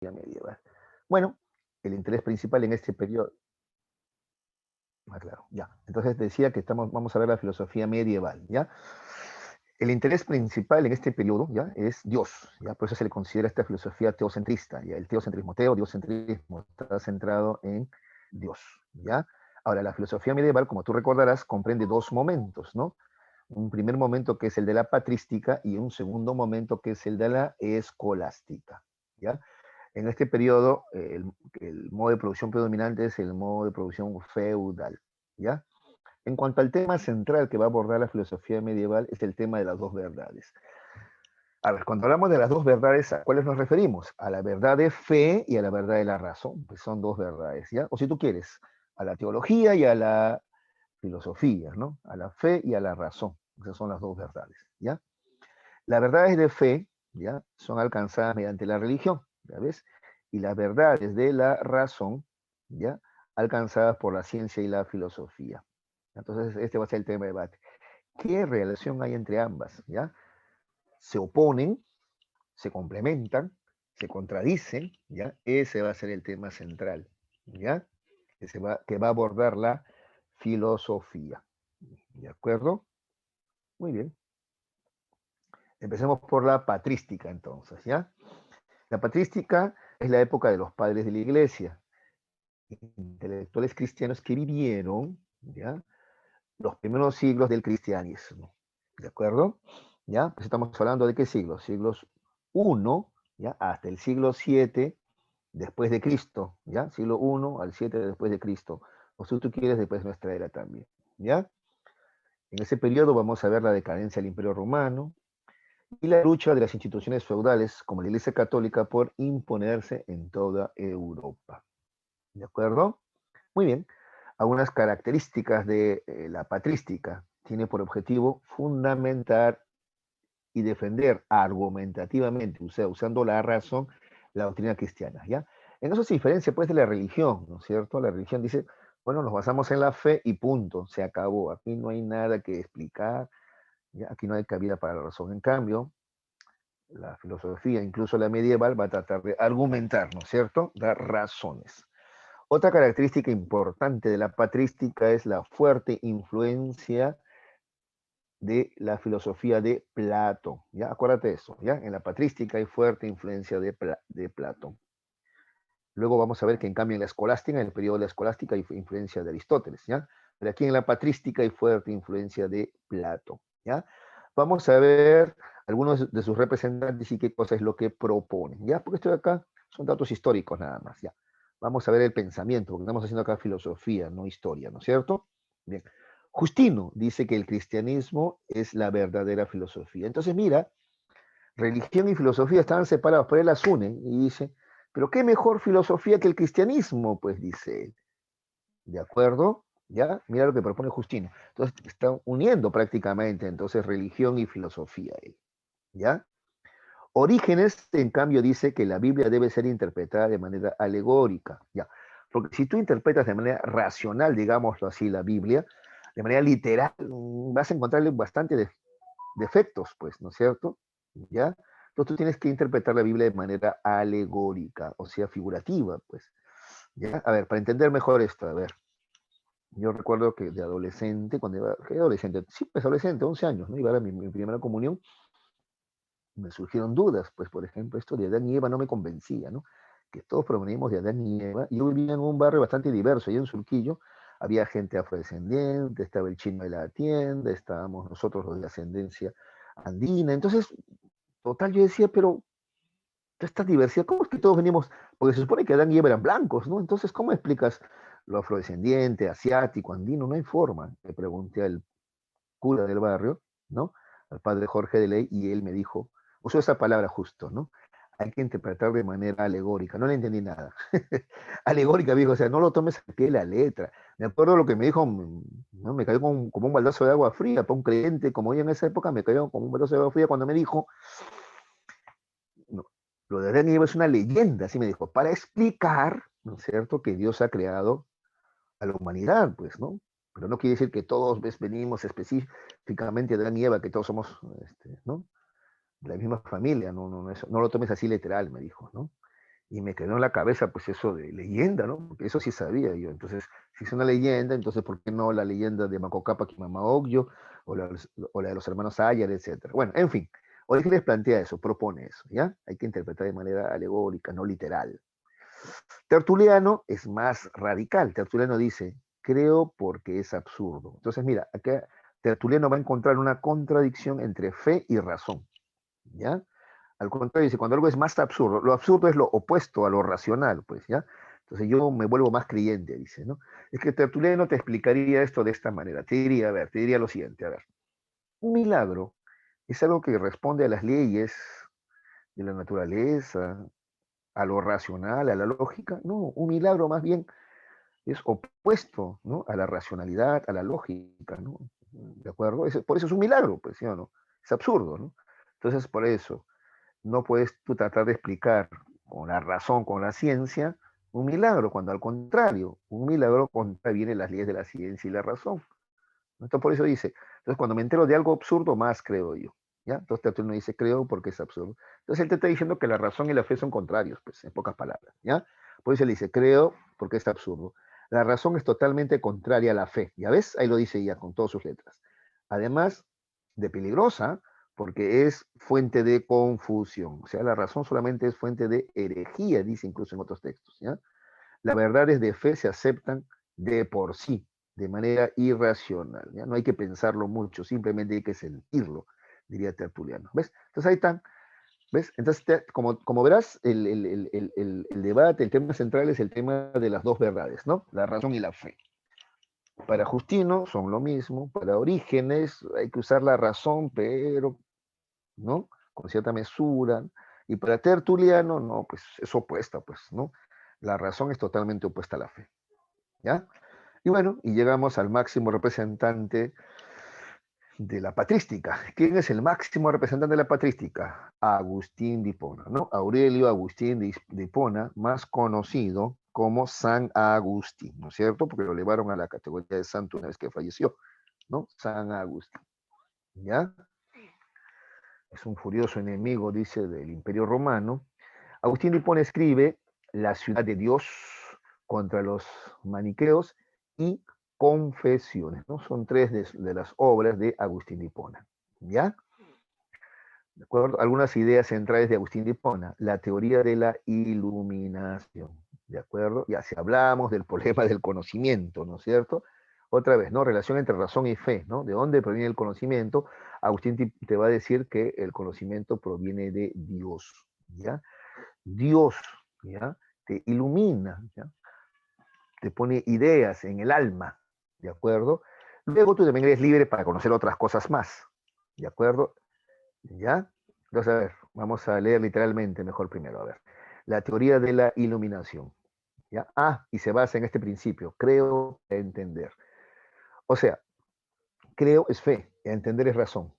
medieval. Bueno, el interés principal en este periodo. Claro, ya. Entonces decía que vamos a ver la filosofía medieval, ¿ya? El interés principal en este periodo, ¿ya? Es Dios, ¿ya? Por eso se le considera esta filosofía teocentrista, ¿ya? El teocentrismo, diocentrismo, está centrado en Dios, ¿ya? Ahora, la filosofía medieval, como tú recordarás, comprende dos momentos, ¿no? Un primer momento que es el de la patrística y un segundo momento que es el de la escolástica, ¿ya? En este periodo, el modo de producción predominante es el modo de producción feudal, ¿ya? En cuanto al tema central que va a abordar la filosofía medieval, es el tema de las dos verdades. A ver, cuando hablamos de las dos verdades, ¿a cuáles nos referimos? A la verdad de fe y a la verdad de la razón, pues son dos verdades, ¿ya? O si tú quieres, a la teología y a la filosofía, ¿no? A la fe y a la razón. Esas son las dos verdades, ¿ya? Las verdades de fe, ¿ya? Son alcanzadas mediante la religión, ¿ya ves? Y las verdades de la razón, ¿ya? Alcanzadas por la ciencia y la filosofía. Entonces, este va a ser el tema de debate. ¿Qué relación hay entre ambas? ¿Ya? ¿Se oponen? ¿Se complementan? ¿Se contradicen? ¿Ya? Ese va a ser el tema central, ¿ya? Que va a abordar la filosofía. ¿De acuerdo? Muy bien. Empecemos por la patrística, entonces, ¿ya? La patrística es la época de los padres de la iglesia, intelectuales cristianos que vivieron, ¿ya? Los primeros siglos del cristianismo. ¿De acuerdo? ¿Ya? Pues estamos hablando de qué siglos? Siglos uno, ¿ya? Hasta el siglo 7 después de Cristo, ¿ya? Siglo 1 al 7 después de Cristo. O si tú quieres, después de nuestra era también, ¿ya? En ese periodo vamos a ver la decadencia del Imperio Romano y la lucha de las instituciones feudales, como la Iglesia Católica, por imponerse en toda Europa. ¿De acuerdo? Muy bien. Algunas características de la patrística. Tiene por objetivo fundamentar y defender argumentativamente, o sea, usando la razón, la doctrina cristiana, ¿ya? En eso se diferencia, pues, de la religión, ¿no es cierto? La religión dice, bueno, nos basamos en la fe y punto, se acabó. Aquí no hay nada que explicar, ¿ya? Aquí no hay cabida para la razón. En cambio, la filosofía, incluso la medieval, va a tratar de argumentar, ¿no es cierto? Dar razones. Otra característica importante de la patrística es la fuerte influencia de la filosofía de Platón. ¿Ya? Acuérdate eso, ¿ya? En la patrística hay fuerte influencia de Platón. Luego vamos a ver que en cambio en la escolástica, en el periodo de la escolástica hay influencia de Aristóteles, ¿ya? Pero aquí en la patrística hay fuerte influencia de Platón, ¿ya? Vamos a ver algunos de sus representantes y qué cosa es lo que proponen, ¿ya? Porque esto de acá son datos históricos nada más, ¿ya? Vamos a ver el pensamiento, porque estamos haciendo acá filosofía, no historia, ¿no es cierto? Bien. Justino dice que el cristianismo es la verdadera filosofía. Entonces, mira, religión y filosofía estaban separados, pero él las une y dice, pero qué mejor filosofía que el cristianismo, pues dice él. ¿De acuerdo? ¿Ya? Mira lo que propone Justino. Entonces, está uniendo prácticamente entonces religión y filosofía él. ¿Ya? Orígenes, en cambio, dice que la Biblia debe ser interpretada de manera alegórica. ¿Ya? Porque si tú interpretas de manera racional, digámoslo así, la Biblia, de manera literal, vas a encontrarle bastante defectos, pues, ¿no es cierto? ¿Ya? Entonces tú tienes que interpretar la Biblia de manera alegórica, o sea, figurativa, pues. ¿Ya? A ver, para entender mejor esto, a ver, yo recuerdo que de adolescente, cuando iba, ¿qué adolescente? Sí, pues adolescente, 11 años, ¿no? Iba a dar mi primera comunión, me surgieron dudas, pues, por ejemplo, esto de Adán y Eva no me convencía, ¿no? Que todos provenimos de Adán y Eva. Y yo vivía en un barrio bastante diverso, y en Surquillo había gente afrodescendiente, estaba el chino de la tienda, estábamos nosotros los de ascendencia andina. Entonces, total, yo decía, pero esta diversidad, ¿cómo es que todos venimos? Porque se supone que Adán y Eva eran blancos, ¿no? Entonces, ¿cómo explicas lo afrodescendiente, asiático, andino? No hay forma. Le pregunté al cura del barrio, ¿no? Al padre Jorge de Ley, y él me dijo, usó esa palabra justo, ¿no? Hay que interpretar de manera alegórica. No le entendí nada. Alegórica, dijo, o sea, no lo tomes a pie la letra. Me acuerdo lo que me dijo, ¿no? Me cayó como un baldazo de agua fría para un creyente, como yo en esa época, me cayó como un baldazo de agua fría cuando me dijo, no, lo de Adán y Eva es una leyenda, así me dijo, para explicar, ¿no es cierto?, que Dios ha creado a la humanidad, pues, ¿no? Pero no quiere decir que todos venimos específicamente de Adán y Eva, que todos somos, ¿no? De la misma familia, no lo tomes así literal, me dijo, ¿no? Y me quedó en la cabeza, pues, eso de leyenda, ¿no? Porque eso sí sabía yo. Entonces, si es una leyenda, entonces, ¿por qué no la leyenda de Manco Cápac y Mama Ocllo, o la de los hermanos Ayar, etcétera? Bueno, en fin, Orígenes plantea eso, propone eso, ¿ya? Hay que interpretar de manera alegórica, no literal. Tertuliano es más radical. Tertuliano dice, creo porque es absurdo. Entonces, mira, acá Tertuliano va a encontrar una contradicción entre fe y razón, ¿ya? Al contrario, dice, cuando algo es más absurdo, lo absurdo es lo opuesto a lo racional, pues, ¿ya? Entonces yo me vuelvo más creyente, dice, ¿no? Es que Tertuliano te explicaría esto de esta manera. Te diría, a ver, te diría lo siguiente, a ver. Un milagro es algo que responde a las leyes de la naturaleza, a lo racional, a la lógica. No, un milagro más bien es opuesto, ¿no? A la racionalidad, a la lógica, ¿no? ¿De acuerdo? Por eso es un milagro, pues, ¿sí o no? Es absurdo, ¿no? Entonces, por eso, no puedes tú tratar de explicar con la razón, con la ciencia, un milagro, cuando al contrario, un milagro contraviene las leyes de la ciencia y la razón. Entonces, por eso dice, entonces cuando me entero de algo absurdo, más creo yo. ¿Ya? Entonces Tertuliano dice, creo porque es absurdo. Entonces él te está diciendo que la razón y la fe son contrarios, pues, en pocas palabras. ¿Ya? Por eso él dice, creo porque es absurdo. La razón es totalmente contraria a la fe. ¿Ya ves? Ahí lo dice ya con todas sus letras. Además de peligrosa, porque es fuente de confusión. O sea, la razón solamente es fuente de herejía, dice incluso en otros textos. ¿Ya? Las verdades de fe se aceptan de por sí, de manera irracional. ¿Ya? No hay que pensarlo mucho, simplemente hay que sentirlo, diría Tertuliano. ¿Ves? Entonces ahí están. ¿Ves? Entonces, como verás, el debate, el tema central es el tema de las dos verdades, ¿no? La razón y la fe. Para Justino son lo mismo, para Orígenes hay que usar la razón, pero, ¿no? Con cierta mesura. Y para Tertuliano, no, pues es opuesta, pues, ¿no? La razón es totalmente opuesta a la fe. ¿Ya? Y bueno, y llegamos al máximo representante de la patrística. ¿Quién es el máximo representante de la patrística? Agustín de Hipona, ¿no? Aurelio Agustín de Hipona, más conocido como San Agustín, ¿no es cierto? Porque lo elevaron a la categoría de santo una vez que falleció, ¿no? San Agustín, ¿ya? Es un furioso enemigo, dice, del Imperio Romano. Agustín de Hipona escribe La ciudad de Dios contra los maniqueos y Confesiones, ¿no? Son tres de las obras de Agustín de Hipona, ¿ya? ¿De acuerdo? Algunas ideas centrales de Agustín de Hipona. La teoría de la iluminación, ¿de acuerdo? Ya si hablamos del problema del conocimiento, ¿no es cierto? Otra vez, ¿no? Relación entre razón y fe, ¿no? ¿De dónde proviene el conocimiento? Agustín te va a decir que el conocimiento proviene de Dios, ¿ya? Dios, ¿ya? Te ilumina, ¿ya? Te pone ideas en el alma, ¿de acuerdo? Luego tú también eres libre para conocer otras cosas más, ¿de acuerdo? ¿Ya? Entonces, a ver, vamos a leer literalmente mejor primero, a ver. La teoría de la iluminación, ¿ya? Ah, y se basa en este principio, creo entender. O sea, creo es fe, entender es razón,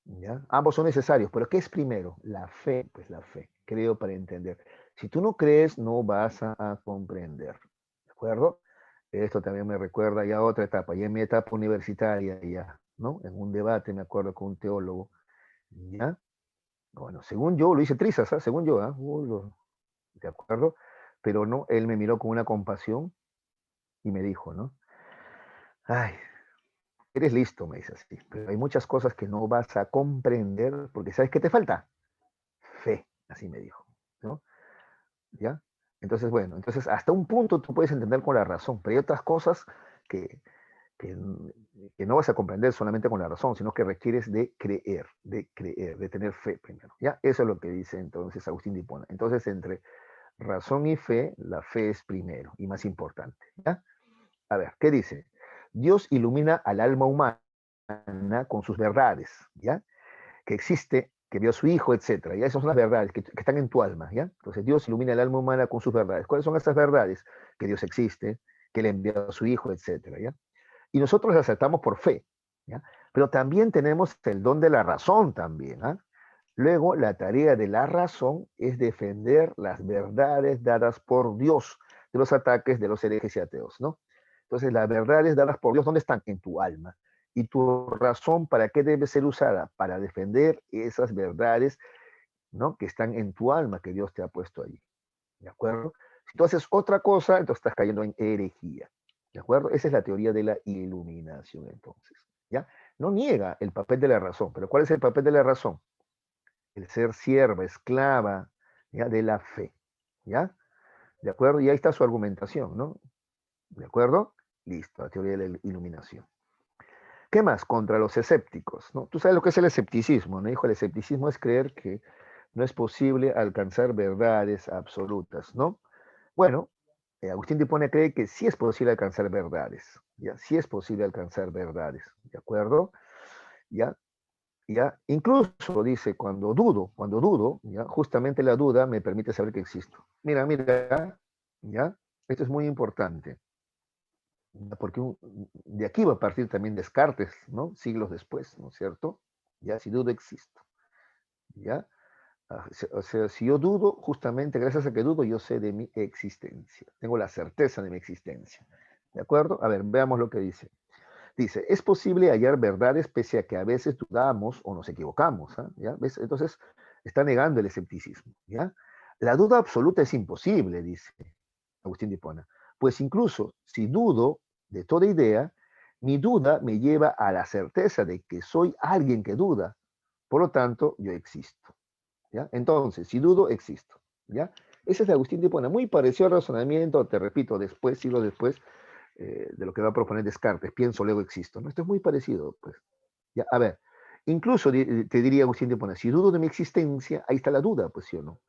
¿ya? Ambos son necesarios, pero ¿qué es primero? La fe, pues la fe, creo para entender. Si tú no crees, no vas a comprender, ¿de acuerdo? Esto también me recuerda ya a otra etapa, ya en mi etapa universitaria, ya, ¿no? En un debate, me acuerdo, con un teólogo, ¿ya? Bueno, según yo, lo hice trizas, ¿ah? Según yo, ¿ah? ¿De acuerdo? Pero no, él me miró con una compasión y me dijo, ¿no? Ay, eres listo, me dice así, pero hay muchas cosas que no vas a comprender porque ¿sabes qué te falta? Fe, así me dijo, ¿no? ¿Ya? Entonces, bueno, entonces hasta un punto tú puedes entender con la razón, pero hay otras cosas que, que, que no vas a comprender solamente con la razón, sino que requieres de creer, de tener fe primero. ¿Ya? Eso es lo que dice entonces Agustín de Hipona. Entonces, entre razón y fe, la fe es primero y más importante. ¿Ya? A ver, ¿qué dice? Dios ilumina al alma humana con sus verdades, ¿ya? Que existe, que dio a su hijo, etcétera. ¿Ya? Esas son las verdades que están en tu alma, ¿ya? Entonces Dios ilumina el alma humana con sus verdades. ¿Cuáles son esas verdades? Que Dios existe, que le envió a su hijo, etcétera, ¿ya? Y nosotros las aceptamos por fe, ¿ya? Pero también tenemos el don de la razón también, ¿ah? Luego, la tarea de la razón es defender las verdades dadas por Dios de los ataques de los herejes y ateos, ¿no? Entonces, las verdades dadas por Dios, ¿dónde están? En tu alma. ¿Y tu razón para qué debe ser usada? Para defender esas verdades, ¿no? Que están en tu alma, que Dios te ha puesto allí. ¿de acuerdo? Si tú haces otra cosa, entonces estás cayendo en herejía, ¿de acuerdo? Esa es la teoría de la iluminación, entonces, ¿ya? No niega el papel de la razón, pero ¿cuál es el papel de la razón? El ser sierva, esclava, ¿ya? De la fe, ¿ya? ¿De acuerdo? Y ahí está su argumentación, ¿no? ¿De acuerdo? Listo, la teoría de la iluminación. ¿Qué más? Contra los escépticos, ¿no? Tú sabes lo que es el escepticismo, ¿no? Hijo, el escepticismo es creer que no es posible alcanzar verdades absolutas, ¿no? Bueno, Agustín de Hipona cree que sí es posible alcanzar verdades, ¿ya? Sí es posible alcanzar verdades, ¿de acuerdo? ¿Ya? ¿Ya? Incluso dice, cuando dudo, ¿ya? Justamente la duda me permite saber que existo. Mira, mira, ¿ya? Esto es muy importante, porque de aquí va a partir también Descartes, ¿no? Siglos después, ¿no es cierto? Ya, si dudo, existo, ¿ya? O sea, si yo dudo, justamente gracias a que dudo, yo sé de mi existencia. Tengo la certeza de mi existencia. ¿De acuerdo? A ver, veamos lo que dice. Dice, es posible hallar verdades pese a que a veces dudamos o nos equivocamos. ¿Ah? ¿Ya? ¿Ves? Entonces, está negando el escepticismo. ¿Ya? La duda absoluta es imposible, dice Agustín de Hipona. Pues incluso si dudo de toda idea, mi duda me lleva a la certeza de que soy alguien que duda. Por lo tanto, yo existo. ¿Ya? Entonces, si dudo, existo. ¿Ya? Ese es de Agustín de Hipona, muy parecido al razonamiento, te repito, después, siglos después, de lo que va a proponer Descartes, pienso, luego existo. ¿No? Esto es muy parecido, pues. ¿Ya? A ver, incluso te diría Agustín de Hipona, si dudo de mi existencia, ahí está la duda, pues sí o no.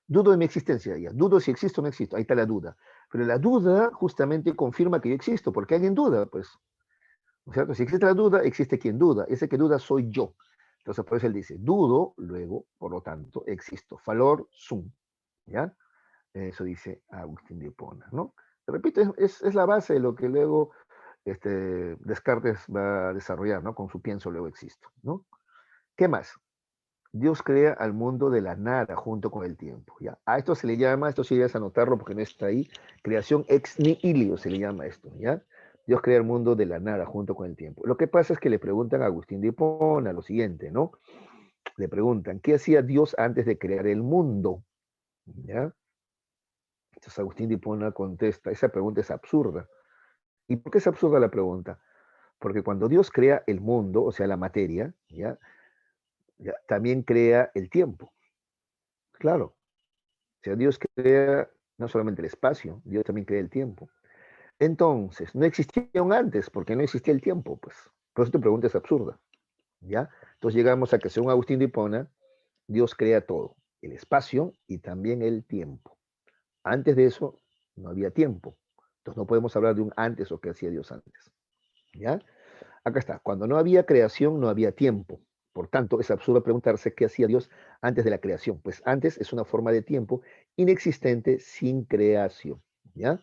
Dudo de mi existencia, ya. Dudo si existo o no existo, ahí está la duda. Pero la duda justamente confirma que yo existo, porque alguien duda, pues. ¿No es cierto? Si existe la duda, existe quien duda. Ese que duda soy yo. Entonces, por eso él dice, dudo, luego, por lo tanto, existo. Falor sum. ¿Ya? Eso dice Agustín de Hipona, ¿no? Te repito, es la base de lo que luego Descartes va a desarrollar, ¿no? Con su pienso, luego existo, ¿no? ¿Qué más? Dios crea al mundo de la nada junto con el tiempo, ¿ya? A esto se le llama, esto sí debes anotarlo porque no está ahí, creación ex nihilo se le llama esto, ¿ya? Dios crea el mundo de la nada junto con el tiempo. Lo que pasa es que le preguntan a Agustín de Hipona lo siguiente, ¿no? Le preguntan, ¿qué hacía Dios antes de crear el mundo? ¿Ya? Entonces Agustín de Hipona contesta, esa pregunta es absurda. ¿Y por qué es absurda la pregunta? Porque cuando Dios crea el mundo, o sea, la materia, ¿ya? ¿Ya? También crea el tiempo. Claro. O sea, Dios crea no solamente el espacio, Dios también crea el tiempo. Entonces, no existía un antes, porque no existía el tiempo, pues. Por eso tu pregunta es absurda, ¿ya? Entonces llegamos a que según Agustín de Hipona, Dios crea todo, el espacio y también el tiempo. Antes de eso, no había tiempo. Entonces no podemos hablar de un antes o qué hacía Dios antes, ¿ya? Acá está, cuando no había creación, no había tiempo. Por tanto, es absurdo preguntarse qué hacía Dios antes de la creación. Pues antes es una forma de tiempo inexistente sin creación, ¿ya?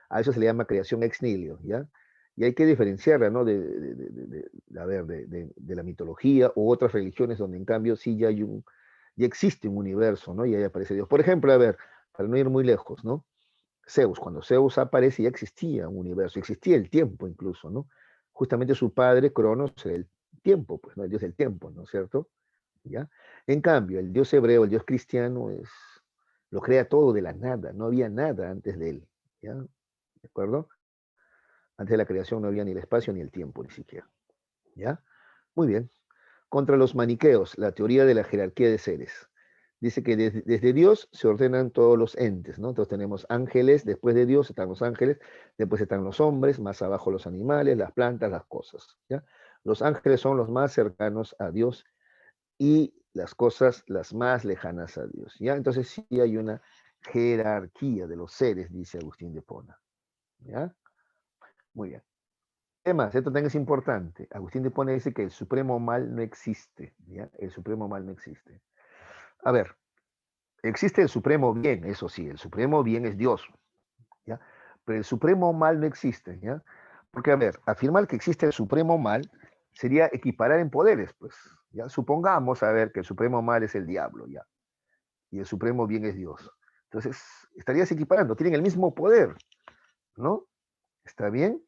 A eso se le llama creación ex nihilo, ¿ya? Y hay que diferenciarla, ¿no? A ver, de la mitología u otras religiones donde en cambio sí ya existe un universo, ¿no? Y ahí aparece Dios. Por ejemplo, a ver, para no ir muy lejos, ¿no? Zeus, cuando Zeus aparece ya existía un universo, existía el tiempo incluso, ¿no? Justamente su padre, Cronos, era el tiempo, pues, ¿no? El dios del tiempo, ¿no es cierto? ¿Ya? En cambio, el dios hebreo, el dios cristiano, lo crea todo de la nada, no había nada antes de él, ¿ya? ¿De acuerdo? Antes de la creación no había ni el espacio ni el tiempo, ni siquiera, ¿ya? Muy bien. Contra los maniqueos, la teoría de la jerarquía de seres. Dice que desde Dios se ordenan todos los entes, ¿no? Entonces tenemos ángeles, después de Dios están los ángeles, después están los hombres, más abajo los animales, las plantas, las cosas, ¿ya? Los ángeles son los más cercanos a Dios y las cosas las más lejanas a Dios, ¿ya? Entonces sí hay una jerarquía de los seres, dice Agustín de Hipona, ¿ya? Muy bien. Además, esto también es importante. Agustín de Hipona dice que el supremo mal no existe, ¿ya? El supremo mal no existe. A ver, existe el supremo bien, eso sí, el supremo bien es Dios, ¿ya? Pero el supremo mal no existe, ¿ya? Porque, a ver, afirmar que existe el supremo mal sería equiparar en poderes, pues, ¿ya? Supongamos, a ver, que el supremo mal es el diablo, ¿ya? Y el supremo bien es Dios. Entonces, estarías equiparando, tienen el mismo poder, ¿no? ¿Está bien?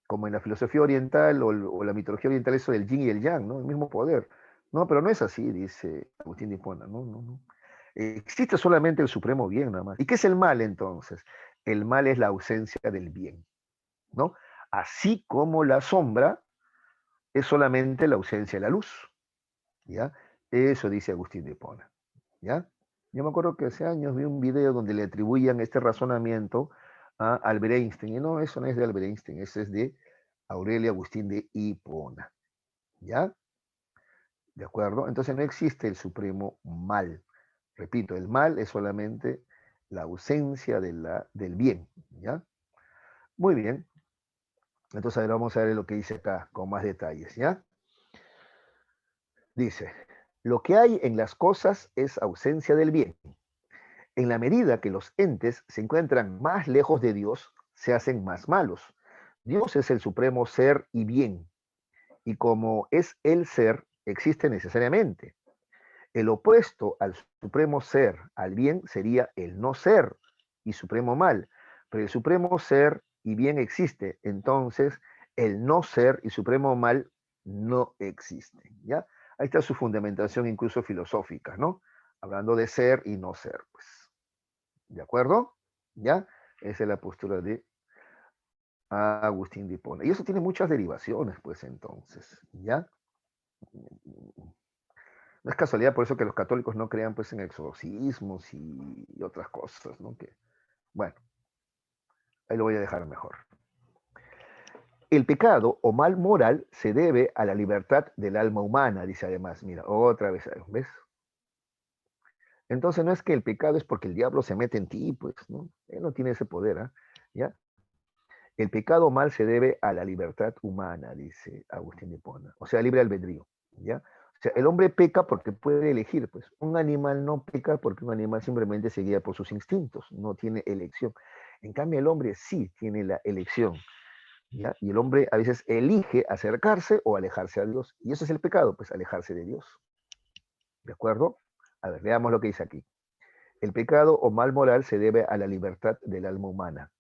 Como en la filosofía oriental o la mitología oriental, eso del yin y el yang, ¿no? El mismo poder. No, pero no es así, dice Agustín de Hipona, no, no, no. Existe solamente el supremo bien nada más. ¿Y qué es el mal entonces? El mal es la ausencia del bien, ¿no? Así como la sombra es solamente la ausencia de la luz, ¿ya? Eso dice Agustín de Hipona, ¿ya? Yo me acuerdo que hace años vi un video donde le atribuían este razonamiento a Albert Einstein, y no, eso no es de Albert Einstein, ese es de Aurelio Agustín de Hipona, ¿ya? ¿De acuerdo? Entonces no existe el supremo mal. Repito, el mal es solamente la ausencia del bien, ¿ya? Muy bien. Entonces ahora vamos a ver lo que dice acá con más detalles, ¿ya? Dice, lo que hay en las cosas es ausencia del bien. En la medida que los entes se encuentran más lejos de Dios, se hacen más malos. Dios es el supremo ser y bien, y como es el ser, existe necesariamente. El opuesto al supremo ser, al bien, sería el no ser y supremo mal. Pero el supremo ser y bien existe. Entonces, el no ser y supremo mal no existen. ¿Ya? Ahí está su fundamentación incluso filosófica, ¿no? Hablando de ser y no ser, pues. ¿De acuerdo? ¿Ya? Esa es la postura de Agustín de Hipona. Y eso tiene muchas derivaciones, pues entonces, ¿ya? No es casualidad por eso que los católicos no crean pues en exorcismos y otras cosas, ¿no? Que, bueno, ahí lo voy a dejar mejor. El pecado o mal moral se debe a la libertad del alma humana, dice además. Mira, otra vez, ¿ves? Entonces no es que el pecado es porque el diablo se mete en ti, pues, ¿no? Él no tiene ese poder, ¿eh? ¿Ya? El pecado mal se debe a la libertad humana, dice Agustín de Hipona, o sea, libre albedrío, ¿ya? O sea, el hombre peca porque puede elegir, pues. Un animal no peca porque un animal simplemente se guía por sus instintos, no tiene elección. En cambio, el hombre sí tiene la elección, ¿ya? Y el hombre a veces elige acercarse o alejarse a Dios. Y eso es el pecado, pues alejarse de Dios. ¿De acuerdo? A ver, veamos lo que dice aquí. El pecado o mal moral se debe a la libertad del alma humana.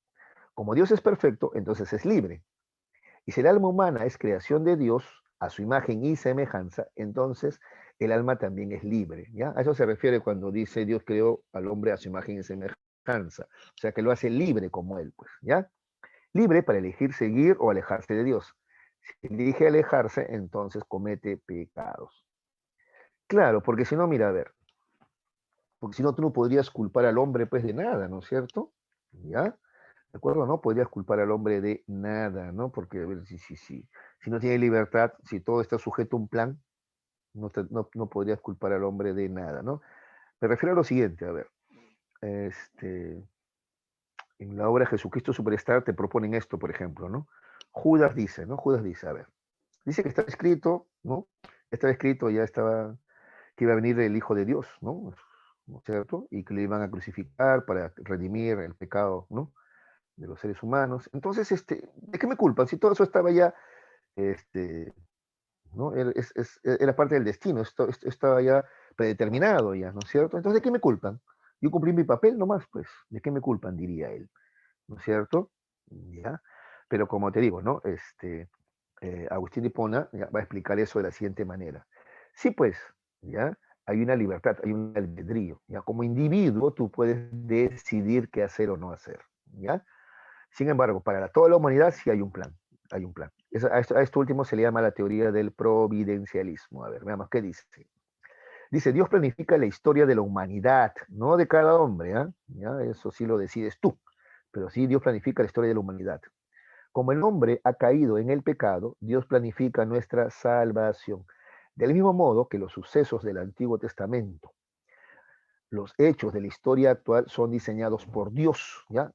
Como Dios es perfecto, entonces es libre. Y si el alma humana es creación de Dios, a su imagen y semejanza, entonces el alma también es libre, ¿ya? A eso se refiere cuando dice Dios creó al hombre a su imagen y semejanza. O sea, que lo hace libre como él, pues, ¿ya? Libre para elegir seguir o alejarse de Dios. Si elige alejarse, entonces comete pecados. Claro, porque si no, mira, a ver, porque si no, tú no podrías culpar al hombre, pues, de nada, ¿no es cierto? ¿Ya? ¿De acuerdo? No podrías culpar al hombre de nada, ¿no? Porque, a ver, si no tiene libertad, si todo está sujeto a un plan, no podrías culpar al hombre de nada, ¿no? Me refiero a lo siguiente, a ver, este, en la obra Jesucristo Superstar te proponen esto, por ejemplo, ¿no? Judas dice, ¿no? Judas dice, a ver, dice que está escrito, ¿no? Estaba escrito, ya estaba, que iba a venir el Hijo de Dios, ¿No es cierto? Y que le iban a crucificar para redimir el pecado, ¿no? De los seres humanos. Entonces, ¿de qué me culpan? Si todo eso estaba ya, este, ¿no? Era parte del destino, esto estaba ya predeterminado ya, ¿no es cierto? Entonces, ¿de qué me culpan? Yo cumplí mi papel nomás, pues, ¿de qué me culpan? Diría él, ¿no es cierto? ¿Ya? Pero como te digo, ¿no? Agustín de Hipona ya, va a explicar eso de la siguiente manera. Sí, pues, ¿ya? Hay una libertad, hay un albedrío, ¿ya? Como individuo tú puedes decidir qué hacer o no hacer, ¿ya? Sin embargo, para toda la humanidad sí hay un plan, hay un plan. A esto último se le llama la teoría del providencialismo. A ver, veamos qué dice. Dice, Dios planifica la historia de la humanidad, no de cada hombre, ¿eh? ¿Ya? Eso sí lo decides tú, pero sí Dios planifica la historia de la humanidad. Como el hombre ha caído en el pecado, Dios planifica nuestra salvación. Del mismo modo que los sucesos del Antiguo Testamento, los hechos de la historia actual son diseñados por Dios, ¿ya?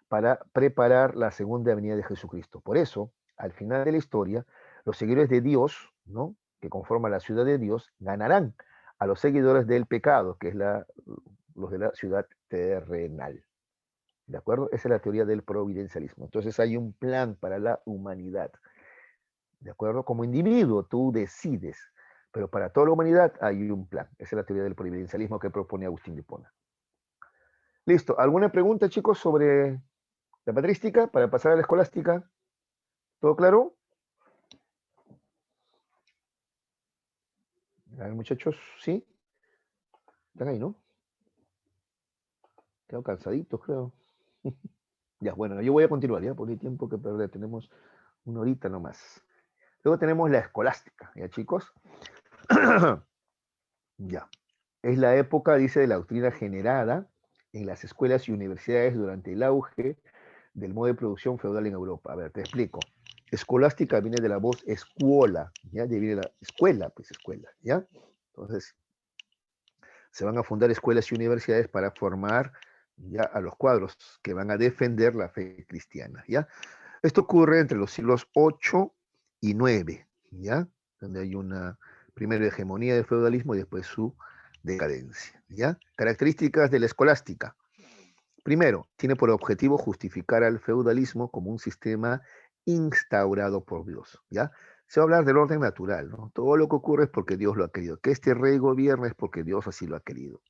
Para preparar la segunda venida de Jesucristo. Por eso, al final de la historia, los seguidores de Dios, ¿no? Que conforman la ciudad de Dios, ganarán a los seguidores del pecado, que es los de la ciudad terrenal. ¿De acuerdo? Esa es la teoría del providencialismo. Entonces hay un plan para la humanidad. ¿De acuerdo? Como individuo tú decides, pero para toda la humanidad hay un plan. Esa es la teoría del providencialismo que propone Agustín de Hipona. Listo. ¿Alguna pregunta, chicos, sobre la patrística para pasar a la escolástica? ¿Todo claro? A ver, muchachos, ¿sí? Están ahí, ¿no? quedado cansadito, creo. Ya, bueno, yo voy a continuar, ya, porque hay tiempo que perder. Tenemos una horita nomás. Luego tenemos la escolástica, ¿ya, chicos? Ya. Es la época, dice, de la doctrina generada en las escuelas y universidades durante el auge del modo de producción feudal en Europa. A ver, te explico. Escolástica viene de la voz escuola, ¿ya? De viene la escuela, pues escuela, ¿ya? Entonces, se van a fundar escuelas y universidades para formar ya a los cuadros que van a defender la fe cristiana, ¿ya? Esto ocurre entre los siglos 8 y 9, ¿ya? Donde hay una primera hegemonía del feudalismo y después su decadencia, ¿ya? Características de la escolástica. Primero, tiene por objetivo justificar al feudalismo como un sistema instaurado por Dios, ¿ya? Se va a hablar del orden natural, ¿no? Todo lo que ocurre es porque Dios lo ha querido. Que este rey gobierne es porque Dios así lo ha querido,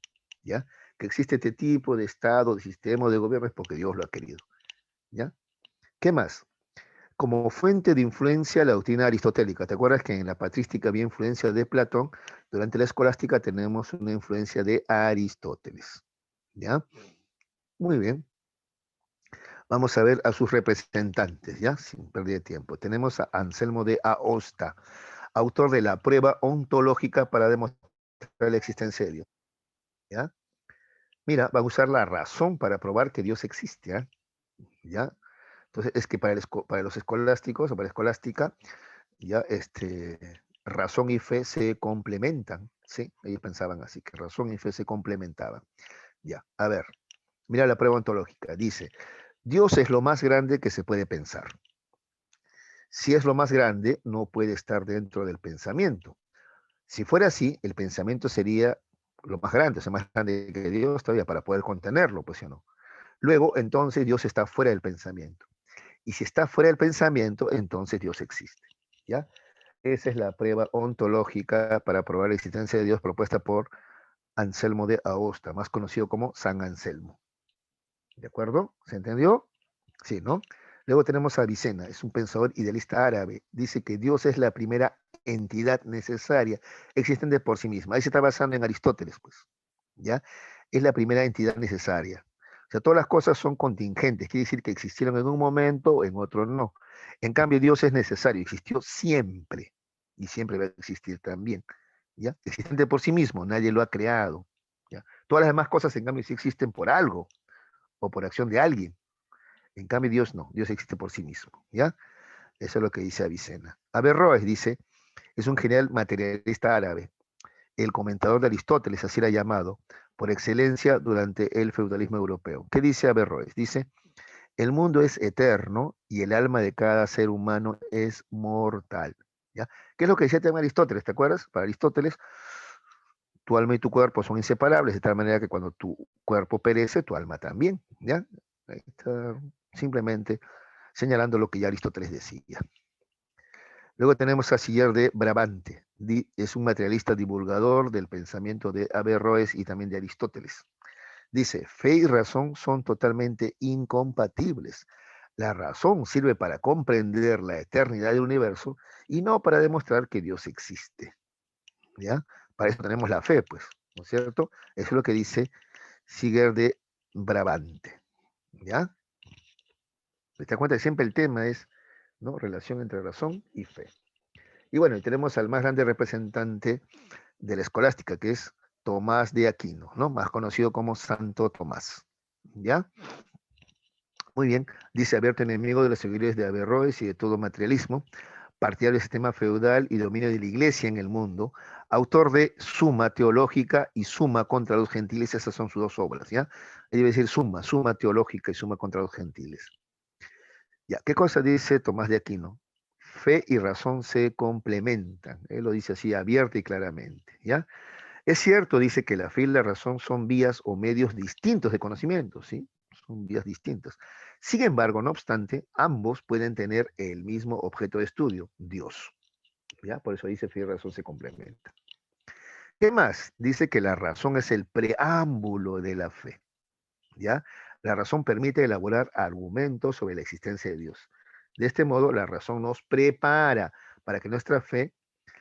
¿ya? Que existe este tipo de estado, de sistema de gobierno es porque Dios lo ha querido, ¿ya? ¿Qué más? Como fuente de influencia la doctrina aristotélica. ¿Te acuerdas que en la patrística había influencia de Platón? Durante la escolástica tenemos una influencia de Aristóteles, ¿ya? Muy bien. Vamos a ver a sus representantes, ¿ya? Sin perder tiempo. Tenemos a Anselmo de Aosta, autor de la prueba ontológica para demostrar la existencia de Dios, ¿ya? Mira, va a usar la razón para probar que Dios existe, ¿ya? ¿Ya? Entonces, es que para los escolásticos o para la escolástica, ya, razón y fe se complementan, ¿sí? Ellos pensaban así, que razón y fe se complementaban. Ya, a ver, mira la prueba ontológica. Dice, Dios es lo más grande que se puede pensar. Si es lo más grande, no puede estar dentro del pensamiento. Si fuera así, el pensamiento sería lo más grande, o sea, más grande que Dios todavía para poder contenerlo, pues, ¿sí o no? Luego, entonces, Dios está fuera del pensamiento. Y si está fuera del pensamiento, entonces Dios existe, ¿ya? Esa es la prueba ontológica para probar la existencia de Dios propuesta por Anselmo de Aosta, más conocido como San Anselmo. ¿De acuerdo? ¿Se entendió? Sí, ¿no? Luego tenemos a Avicena, es un pensador idealista árabe. Dice que Dios es la primera entidad necesaria, existente por sí misma. Ahí se está basando en Aristóteles, pues. ¿Ya? Es la primera entidad necesaria. O sea, todas las cosas son contingentes, quiere decir que existieron en un momento, en otro no. En cambio, Dios es necesario, existió siempre y siempre va a existir también. ¿Ya? Existente por sí mismo, nadie lo ha creado. ¿Ya? Todas las demás cosas, en cambio, sí existen por algo o por acción de alguien. En cambio, Dios no, Dios existe por sí mismo, ¿ya? Eso es lo que dice Avicena. Averroes dice, es un genial materialista árabe, el comentador de Aristóteles, así era llamado, por excelencia durante el feudalismo europeo. ¿Qué dice Averroes? Dice, el mundo es eterno y el alma de cada ser humano es mortal, ¿ya? ¿Qué es lo que decía también Aristóteles? ¿Te acuerdas? Para Aristóteles, tu alma y tu cuerpo son inseparables, de tal manera que cuando tu cuerpo perece, tu alma también, ¿ya? Ahí está simplemente señalando lo que ya Aristóteles decía. Luego tenemos a Siller de Brabante, es un materialista divulgador del pensamiento de Averroes y también de Aristóteles. Dice, fe y razón son totalmente incompatibles. La razón sirve para comprender la eternidad del universo y no para demostrar que Dios existe. ¿Ya? Para eso tenemos la fe, pues, ¿no es cierto? Eso es lo que dice Siller de Brabante. ¿Ya? ¿Te das cuenta que siempre el tema es, ¿no? Relación entre razón y fe? Y bueno, y tenemos al más grande representante de la escolástica, que es Tomás de Aquino, ¿no? Más conocido como Santo Tomás. ¿Ya? Muy bien, dice abierto enemigo de los seguidores de Averroes y de todo materialismo, partidario del sistema feudal y dominio de la iglesia en el mundo, autor de Suma Teológica y Suma contra los Gentiles, esas son sus dos obras, ¿ya? Ahí debe decir Suma Teológica y Suma contra los Gentiles. Ya, ¿qué cosa dice Tomás de Aquino? Fe y razón se complementan. Él lo dice así abierta y claramente, ¿ya? Es cierto, dice que la fe y la razón son vías o medios distintos de conocimiento, ¿sí? Son vías distintas. Sin embargo, no obstante, ambos pueden tener el mismo objeto de estudio, Dios, ¿ya? Por eso dice fe y razón se complementan. ¿Qué más? Dice que la razón es el preámbulo de la fe, ¿ya? La razón permite elaborar argumentos sobre la existencia de Dios. De este modo, la razón nos prepara para que nuestra fe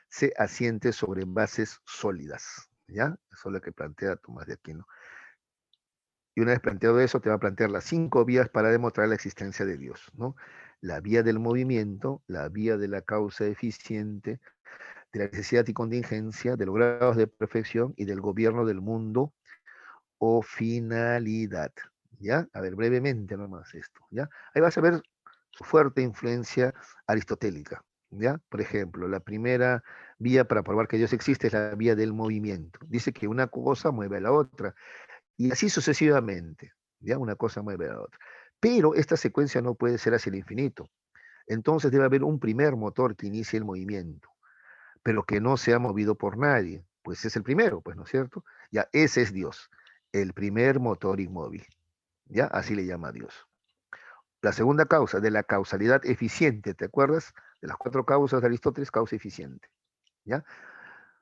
se asiente sobre bases sólidas, ¿ya? Eso es lo que plantea Tomás de Aquino. Y una vez planteado eso, te va a plantear las 5 vías para demostrar la existencia de Dios, ¿no? La vía del movimiento, la vía de la causa eficiente, de la necesidad y contingencia, de los grados de perfección y del gobierno del mundo o finalidad. ¿Ya? A ver, brevemente nomás esto, ¿ya? Ahí vas a ver su fuerte influencia aristotélica, ¿ya? Por ejemplo, la primera vía para probar que Dios existe es la vía del movimiento. Dice que una cosa mueve a la otra, y así sucesivamente, ¿ya? Una cosa mueve a la otra. Pero esta secuencia no puede ser hacia el infinito. Entonces debe haber un primer motor que inicie el movimiento, pero que no sea movido por nadie, pues es el primero, pues, ¿no es cierto? Ya, ese es Dios, el primer motor inmóvil, ¿ya? Así le llama a Dios. La segunda causa, de la causalidad eficiente, ¿te acuerdas? De las 4 causas de Aristóteles, causa eficiente, ¿ya?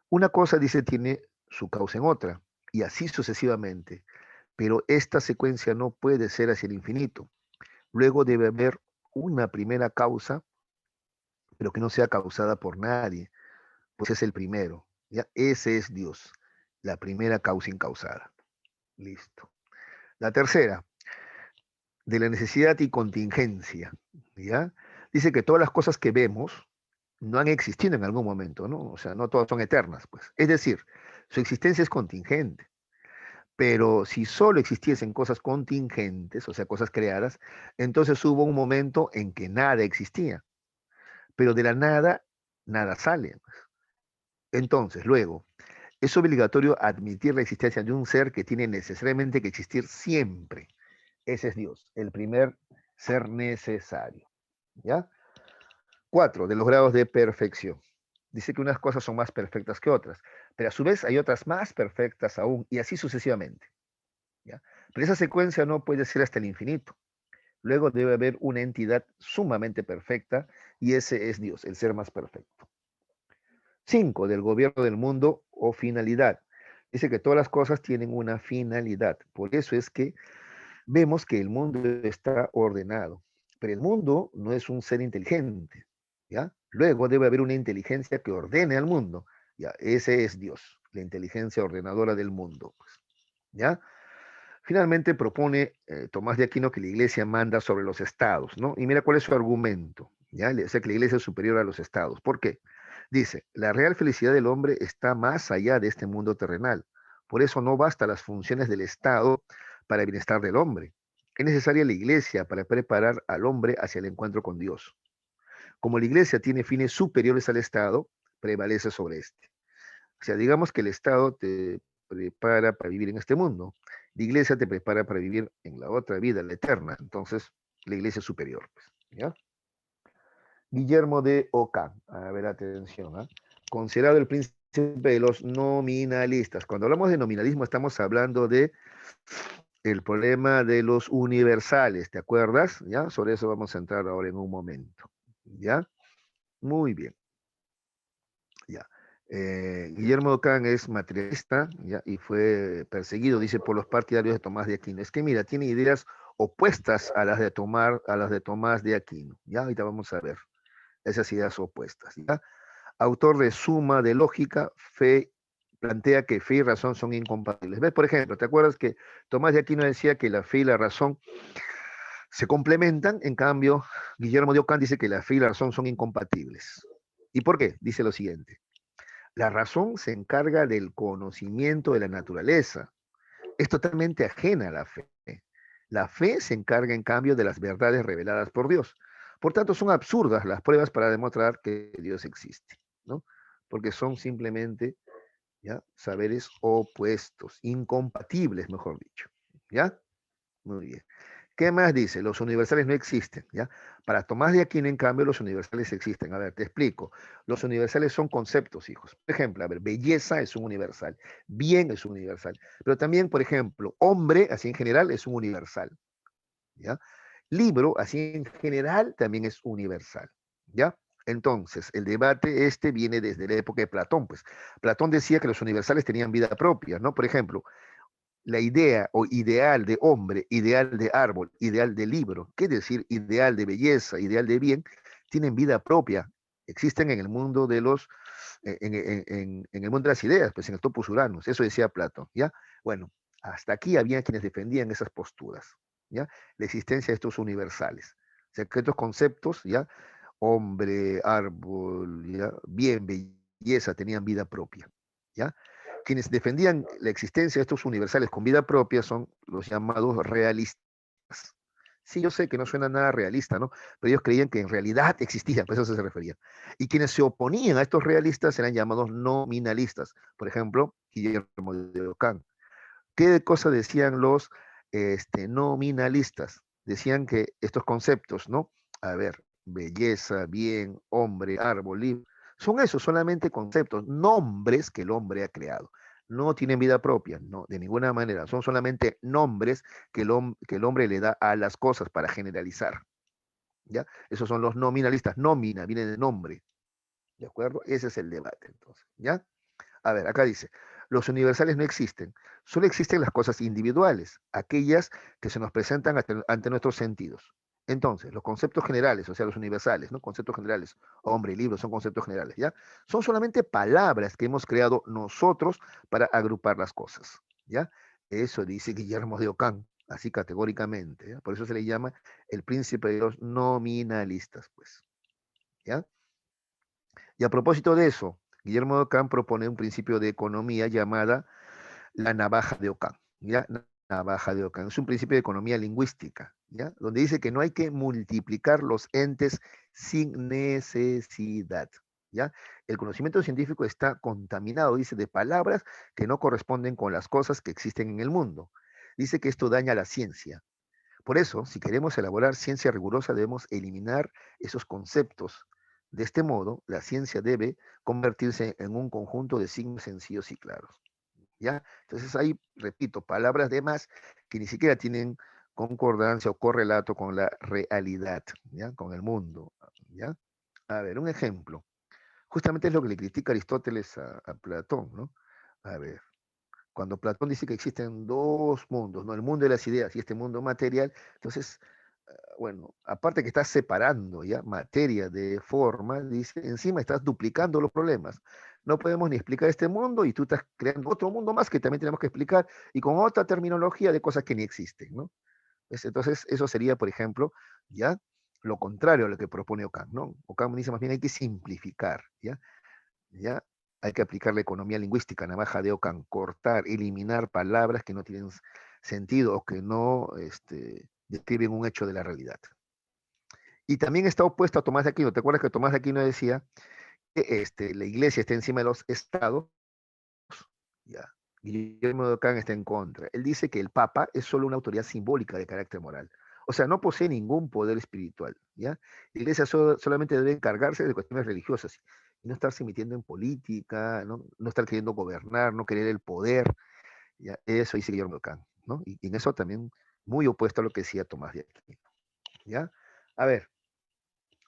Una cosa, dice, tiene su causa en otra, y así sucesivamente, pero esta secuencia no puede ser hacia el infinito. Luego debe haber una primera causa, pero que no sea causada por nadie, pues es el primero, ¿ya? Ese es Dios, la primera causa incausada. Listo. La tercera, de la necesidad y contingencia, ¿ya? Dice que todas las cosas que vemos no han existido en algún momento, ¿no? O sea, no todas son eternas, pues. Es decir, su existencia es contingente. Pero si solo existiesen cosas contingentes, o sea, cosas creadas, entonces hubo un momento en que nada existía. Pero de la nada, nada sale. Entonces, luego, es obligatorio admitir la existencia de un ser que tiene necesariamente que existir siempre. Ese es Dios, el primer ser necesario. ¿Ya? 4, de los grados de perfección. Dice que unas cosas son más perfectas que otras, pero a su vez hay otras más perfectas aún, y así sucesivamente. ¿Ya? Pero esa secuencia no puede ser hasta el infinito. Luego debe haber una entidad sumamente perfecta, y ese es Dios, el ser más perfecto. 5, del gobierno del mundo o finalidad. Dice que todas las cosas tienen una finalidad. Por eso es que vemos que el mundo está ordenado. Pero el mundo no es un ser inteligente, ¿ya? Luego debe haber una inteligencia que ordene al mundo, ¿ya? Ese es Dios, la inteligencia ordenadora del mundo, pues, ¿ya? Finalmente propone Tomás de Aquino que la iglesia manda sobre los estados, ¿no? Y mira cuál es su argumento, ¿ya? O sea, que la iglesia es superior a los estados. ¿Por qué? Dice, la real felicidad del hombre está más allá de este mundo terrenal. Por eso no basta las funciones del Estado para el bienestar del hombre. Es necesaria la iglesia para preparar al hombre hacia el encuentro con Dios. Como la iglesia tiene fines superiores al Estado, prevalece sobre este. O sea, digamos que el Estado te prepara para vivir en este mundo. La iglesia te prepara para vivir en la otra vida, la eterna. Entonces, la iglesia es superior, pues, ¿ya? Guillermo de Ockham, a ver, atención, ¿eh? Considerado el príncipe de los nominalistas. Cuando hablamos de nominalismo estamos hablando de el problema de los universales, ¿te acuerdas? ¿Ya? Sobre eso vamos a entrar ahora en un momento, ¿ya? Muy bien, ya. Guillermo de Ockham es materialista, ¿ya? Y fue perseguido, dice, por los partidarios de Tomás de Aquino. Es que mira, tiene ideas opuestas a las de Tomás de Aquino, ¿ya? Ahorita vamos a ver esas ideas opuestas, ¿ya? Autor de Suma de Lógica, plantea que fe y razón son incompatibles. ¿Ves? Por ejemplo, ¿te acuerdas que Tomás de Aquino decía que la fe y la razón se complementan? En cambio, Guillermo de Ockham dice que la fe y la razón son incompatibles. ¿Y por qué? Dice lo siguiente. La razón se encarga del conocimiento de la naturaleza. Es totalmente ajena a la fe. La fe se encarga, en cambio, de las verdades reveladas por Dios. Por tanto, son absurdas las pruebas para demostrar que Dios existe, ¿no? Porque son simplemente, ¿ya? Saberes opuestos, incompatibles, mejor dicho, ¿ya? Muy bien. ¿Qué más dice? Los universales no existen, ¿ya? Para Tomás de Aquino, en cambio, los universales existen. A ver, te explico. Los universales son conceptos, hijos. Por ejemplo, a ver, belleza es un universal, bien es un universal, pero también, por ejemplo, hombre, así en general, es un universal, ¿ya? Libro, así en general, también es universal, ¿ya? Entonces, el debate este viene desde la época de Platón, pues. Platón decía que los universales tenían vida propia, ¿no? Por ejemplo, la idea o ideal de hombre, ideal de árbol, ideal de libro, qué decir, ideal de belleza, ideal de bien, tienen vida propia, existen en el mundo de los, en el mundo de las ideas, pues en el topos uranos, eso decía Platón, ¿ya? Bueno, Hasta aquí había quienes defendían esas posturas, ¿ya? La existencia de estos universales. O sea, que estos conceptos, ¿ya? Hombre, árbol, ¿ya? Bien, belleza, tenían vida propia, ¿ya? Quienes defendían la existencia de estos universales con vida propia son los llamados realistas. Sí, yo sé que no suena nada realista, ¿no? Pero ellos creían que en realidad existían, por eso se referían. Y quienes se oponían a estos realistas eran llamados nominalistas. Por ejemplo, Guillermo de Ockham. ¿Qué cosa decían los nominalistas? Decían que estos conceptos, ¿no? A ver, belleza, bien, hombre, árbol, libro, son esos solamente conceptos, nombres que el hombre ha creado. No tienen vida propia, no, de ninguna manera. Son solamente nombres que el hombre le da a las cosas para generalizar. ¿Ya? Esos son los nominalistas. Nómina viene de nombre. ¿De acuerdo? Ese es el debate, entonces. ¿Ya? A ver, acá dice, los universales no existen, solo existen las cosas individuales, aquellas que se nos presentan ante nuestros sentidos. Entonces, los conceptos generales, o sea, los universales, ¿no? Conceptos generales, hombre y libro son conceptos generales, ¿ya? Son solamente palabras que hemos creado nosotros para agrupar las cosas, ¿ya? Eso dice Guillermo de Ockham, así categóricamente, ¿ya? Por eso se le llama el príncipe de los nominalistas, pues, ¿ya? Y a propósito de eso, Guillermo de Ockham propone un principio de economía llamada la navaja de Ockham. ¿Ya? Navaja de Ockham. Es un principio de economía lingüística, ¿ya? Donde dice que no hay que multiplicar los entes sin necesidad. ¿Ya? El conocimiento científico está contaminado, dice, de palabras que no corresponden con las cosas que existen en el mundo. Dice que esto daña la ciencia. Por eso, si queremos elaborar ciencia rigurosa, debemos eliminar esos conceptos. De este modo, la ciencia debe convertirse en un conjunto de signos sencillos y claros. ¿Ya? Entonces ahí, repito, palabras de más que ni siquiera tienen concordancia o correlato con la realidad, ¿ya? Con el mundo, ¿ya? A ver, un ejemplo. Justamente es lo que le critica Aristóteles a Platón, ¿no? A ver, cuando Platón dice que existen dos mundos, ¿no? El mundo de las ideas y este mundo material, entonces, bueno, aparte que estás separando ya materia de forma, dice, encima estás duplicando los problemas. No podemos ni explicar este mundo y tú estás creando otro mundo más que también tenemos que explicar y con otra terminología de cosas que ni existen, ¿no? Entonces, eso sería, por ejemplo, ya lo contrario a lo que propone Ockham, ¿no? Ockham dice más bien hay que simplificar, ¿ya? ¿Ya? Hay que aplicar la economía lingüística, navaja de Ockham, cortar, eliminar palabras que no tienen sentido o que no describen un hecho de la realidad. Y también está opuesto a Tomás de Aquino. ¿Te acuerdas que Tomás de Aquino decía que la iglesia está encima de los estados? Ya. Guillermo de Ockham está en contra. Él dice que el Papa es solo una autoridad simbólica de carácter moral. O sea, no posee ningún poder espiritual. ¿Ya? La iglesia solamente debe encargarse de cuestiones religiosas y no estarse metiendo en política, no estar queriendo gobernar, no querer el poder. ¿Ya? Eso dice Guillermo de Ockham, ¿no? Y en eso también muy opuesto a lo que decía Tomás de Aquino. ¿Ya? A ver,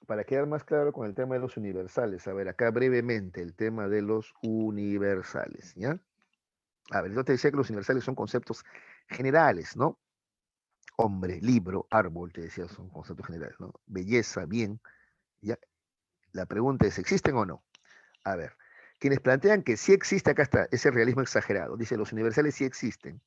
para quedar más claro con el tema de los universales, a ver, acá brevemente el tema de los universales, ¿ya? A ver, yo te decía que los universales son conceptos generales, ¿no? Hombre, libro, árbol, te decía, son conceptos generales, ¿no? Belleza, bien, ¿ya? La pregunta es, ¿existen o no? A ver, quienes plantean que sí existe, acá está, ese realismo exagerado, dice, los universales sí existen,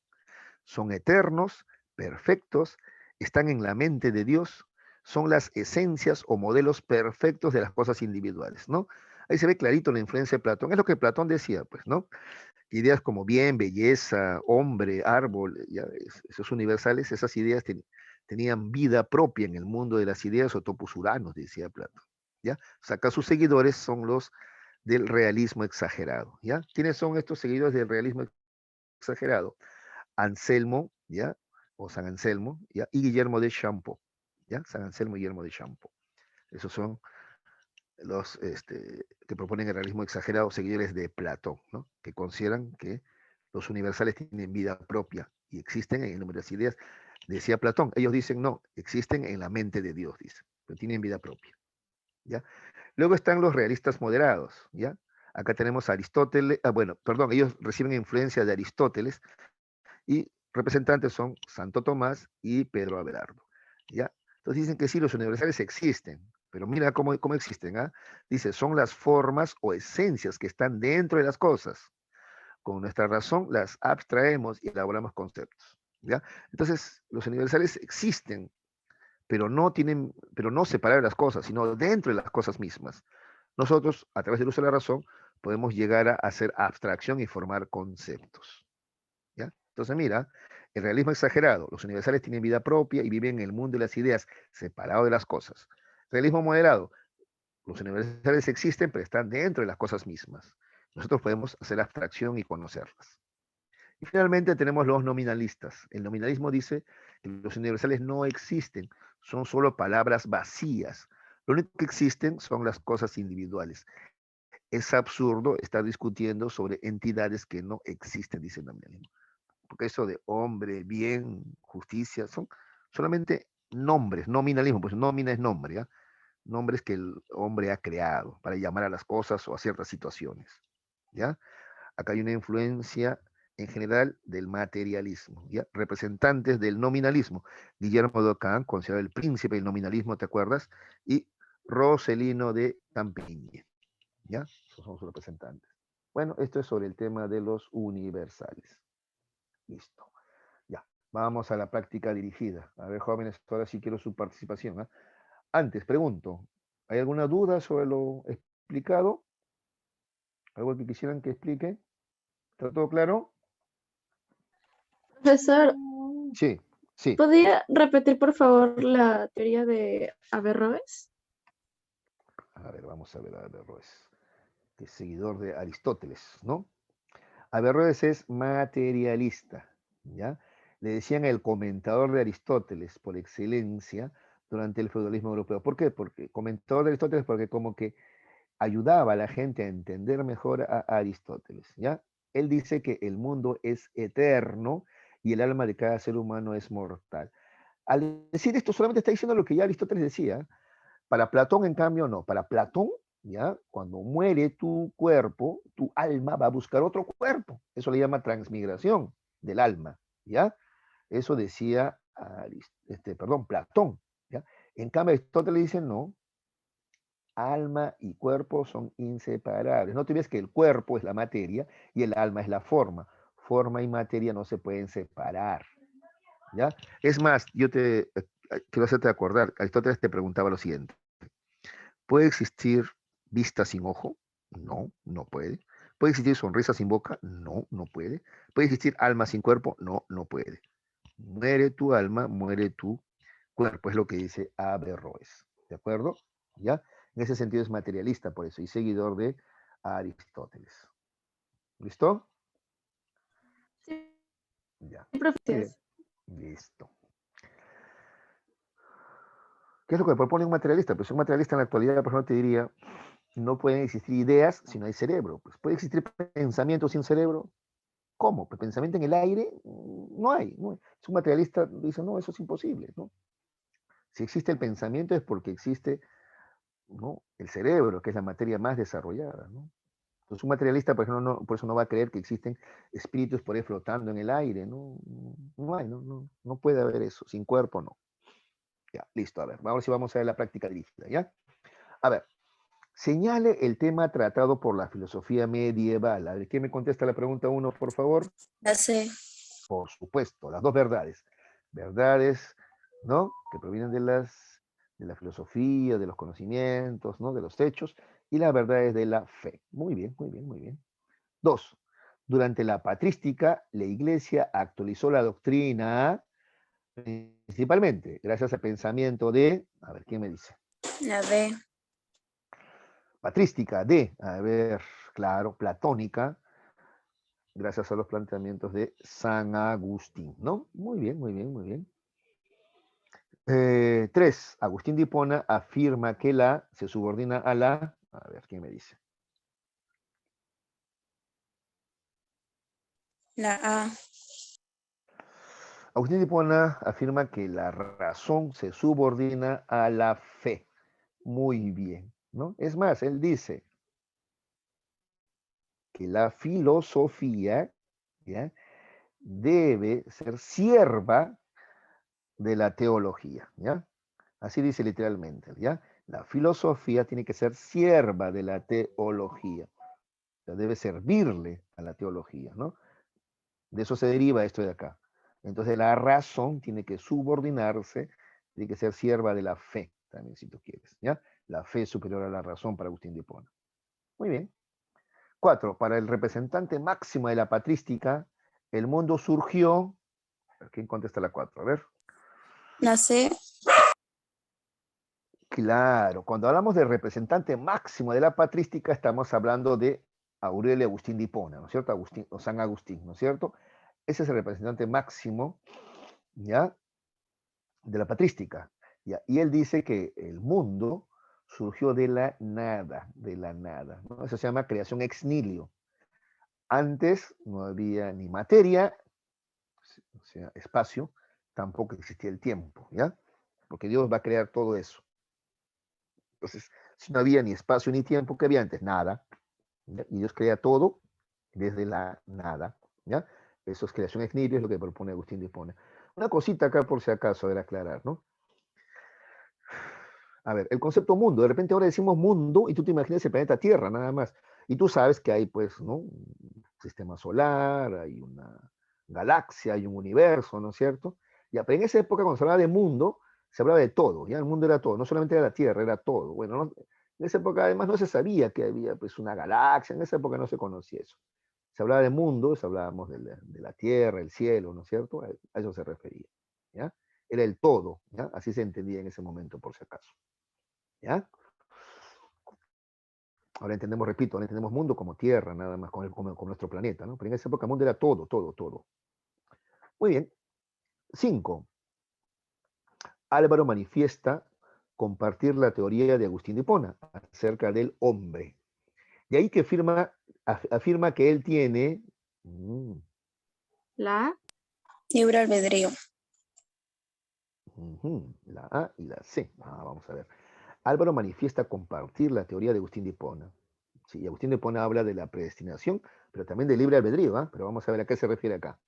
son eternos, perfectos, están en la mente de Dios, son las esencias o modelos perfectos de las cosas individuales, ¿no? Ahí se ve clarito la influencia de Platón, es lo que Platón decía, pues, ¿no? Ideas como bien, belleza, hombre, árbol, ya, esos universales, esas ideas tenían vida propia en el mundo de las ideas o topos uranos, decía Platón, ¿ya? O sea, acá sus seguidores son los del realismo exagerado, ¿ya? ¿Quiénes son estos seguidores del realismo exagerado? Anselmo, ¿ya? O San Anselmo, ¿ya? Y Guillermo de Champo, ¿ya? San Anselmo y Guillermo de Champo. Esos son los que proponen el realismo exagerado, seguidores de Platón, ¿no? Que consideran que los universales tienen vida propia y existen en el número de ideas. Decía Platón, ellos dicen no, existen en la mente de Dios, dice, pero tienen vida propia, ¿ya? Luego están los realistas moderados, ¿ya? Acá tenemos a Aristóteles, bueno, perdón, ellos reciben influencia de Aristóteles y representantes son Santo Tomás y Pedro Abelardo, ¿ya? Entonces dicen que sí, los universales existen, pero mira cómo existen, ¿ah? Dice, son las formas o esencias que están dentro de las cosas. con nuestra razón las abstraemos y elaboramos conceptos, ¿ya? Entonces, los universales existen, pero no separar las cosas, sino dentro de las cosas mismas. Nosotros, a través del uso de la razón, podemos llegar a hacer abstracción y formar conceptos, ¿ya? Entonces, mira, el realismo exagerado, los universales tienen vida propia y viven en el mundo de las ideas, separado de las cosas. Realismo moderado, los universales existen, pero están dentro de las cosas mismas. Nosotros podemos hacer abstracción y conocerlas. Y finalmente tenemos los nominalistas. El nominalismo dice que los universales no existen, son solo palabras vacías. Lo único que existen son las cosas individuales. Es absurdo estar discutiendo sobre entidades que no existen, dice el nominalismo. Porque eso de hombre, bien, justicia, son solamente nombres, nominalismo, pues nómina es nombre, ¿ya? Nombres que el hombre ha creado para llamar a las cosas o a ciertas situaciones, ¿ya? Acá hay una influencia en general del materialismo, ¿ya? Representantes del nominalismo. Guillermo de Ockham, considerado el príncipe del nominalismo, ¿te acuerdas? Y Roselino de Campiña, ¿ya? Esos son sus representantes. Bueno, esto es sobre el tema de los universales. Listo. Ya, vamos a la práctica dirigida. A ver, jóvenes, ahora sí quiero su participación, ¿eh? Antes, pregunto, ¿hay alguna duda sobre lo explicado? ¿Algo que quisieran que explique? ¿Está todo claro? Profesor, Sí, sí. ¿podría repetir por favor la teoría de Averroes? A ver, vamos a ver a Averroes, que es seguidor de Aristóteles, ¿no? Averroes es materialista, ¿ya? Le decían el comentador de Aristóteles por excelencia durante el feudalismo europeo. ¿Por qué? Porque comentador de Aristóteles porque como que ayudaba a la gente a entender mejor a Aristóteles, ¿ya? Él dice que el mundo es eterno y el alma de cada ser humano es mortal. Al decir esto solamente está diciendo lo que ya Aristóteles decía. Para Platón, en cambio, no. Para Platón, ¿ya? Cuando muere tu cuerpo, tu alma va a buscar otro cuerpo. Eso le llama transmigración del alma, ¿ya? Eso decía Platón, ¿ya? En cambio, Aristóteles dice, no, alma y cuerpo son inseparables. No te ves que el cuerpo es la materia y el alma es la forma. Forma y materia no se pueden separar, ¿ya? Es más, yo te quiero hacerte acordar, Aristóteles te preguntaba lo siguiente. ¿Puede existir vista sin ojo? No, no puede. ¿Puede existir sonrisa sin boca? No, no puede. ¿Puede existir alma sin cuerpo? No, no puede. Muere tu alma, muere tu cuerpo, es lo que dice Averroes. ¿De acuerdo? ¿Ya? En ese sentido es materialista, por eso, y seguidor de Aristóteles. ¿Listo? Sí, Ya. Muy bien. profesor. Listo. ¿Qué es lo que propone un materialista? Pues un materialista en la actualidad, por ejemplo, te diría, no pueden existir ideas si no hay cerebro. Pues puede existir pensamiento sin cerebro. ¿Cómo? Pues pensamiento en el aire, no hay. No hay. Si un materialista dice, no, eso es imposible, ¿no? Si existe el pensamiento es porque existe, ¿no?, el cerebro, que es la materia más desarrollada, ¿no? Entonces un materialista, por ejemplo, no, por eso no va a creer que existen espíritus por ahí flotando en el aire, ¿no? No hay, no puede haber eso, sin cuerpo no. Ya, listo, a ver, vamos a ver si vamos a ver la práctica dirigida, ¿ya? A ver, señale el tema tratado por la filosofía medieval. A ver, ¿quién me contesta la pregunta 1, por favor? La C. Por supuesto, las dos verdades. Verdades, ¿no?, que provienen de la filosofía, de los conocimientos, ¿no?, de los hechos, y las verdades de la fe. Muy bien, muy bien, muy bien. 2. Durante la patrística, la Iglesia actualizó la doctrina principalmente gracias al pensamiento de, a ver, ¿quién me dice? La D. Patrística de, a ver, claro, platónica, gracias a los planteamientos de San Agustín, ¿no? Muy bien, muy bien, muy bien. 3. Agustín de Hipona afirma que la se subordina a la, a ver, ¿quién me dice? La A. Agustín de Hipona afirma que la razón se subordina a la fe. Muy bien, ¿no? Es más, él dice que la filosofía, ¿ya?, debe ser sierva de la teología, ¿ya? Así dice literalmente, ¿ya? La filosofía tiene que ser sierva de la teología, o sea, debe servirle a la teología, ¿no? De eso se deriva esto de acá. Entonces la razón tiene que subordinarse, tiene que ser sierva de la fe, también si tú quieres, ¿ya? La fe es superior a la razón para Agustín de Hipona. Muy bien. 4. Para el representante máximo de la patrística, el mundo surgió. ¿Quién contesta la 4? A ver. La C. Claro, cuando hablamos del representante máximo de la patrística, estamos hablando de Aurelio Agustín de Hipona, ¿no es cierto? Agustín, o San Agustín, ¿no es cierto? Ese es el representante máximo, ¿ya? De la patrística. ¿Ya? Y él dice que el mundo surgió de la nada, ¿no? Eso se llama creación ex nihilo. Antes no había ni materia, o sea, espacio, tampoco existía el tiempo, ¿ya? Porque Dios va a crear todo eso. Entonces, si no había ni espacio ni tiempo, ¿qué había antes? Nada. ¿Ya? Y Dios crea todo desde la nada, ¿ya? Eso es creación ex nihilo, es lo que propone Agustín de Hipona. Una cosita acá por si acaso, a aclarar, ¿no? A ver, el concepto mundo, de repente ahora decimos mundo y tú te imaginas el planeta Tierra nada más. Y tú sabes que hay pues, ¿no? Un sistema solar, hay una galaxia, hay un universo, ¿no es cierto? Ya, pero en esa época cuando se hablaba de mundo, se hablaba de todo, ya el mundo era todo, no solamente era la Tierra, era todo. Bueno, no, en esa época además no se sabía que había pues una galaxia, en esa época no se conocía eso. Se hablaba de mundo, hablábamos de la Tierra, el cielo, ¿no es cierto? A eso se refería, ¿ya? Era el todo, ¿ya? Así se entendía en ese momento, por si acaso. ¿Ya? Ahora entendemos, repito, ahora entendemos mundo como tierra, nada más, como nuestro planeta, ¿no? Pero en esa época mundo era todo, todo, todo. Muy bien. 5. Álvaro manifiesta compartir la teoría de Agustín de Hipona acerca del hombre. De ahí que afirma que él tiene La Libre albedrío. La A y la C. Vamos a ver. Álvaro manifiesta compartir la teoría de Agustín de Hipona. Sí, Agustín de Hipona habla de la predestinación, pero también del libre albedrío, ¿eh? Pero vamos a ver a qué se refiere acá.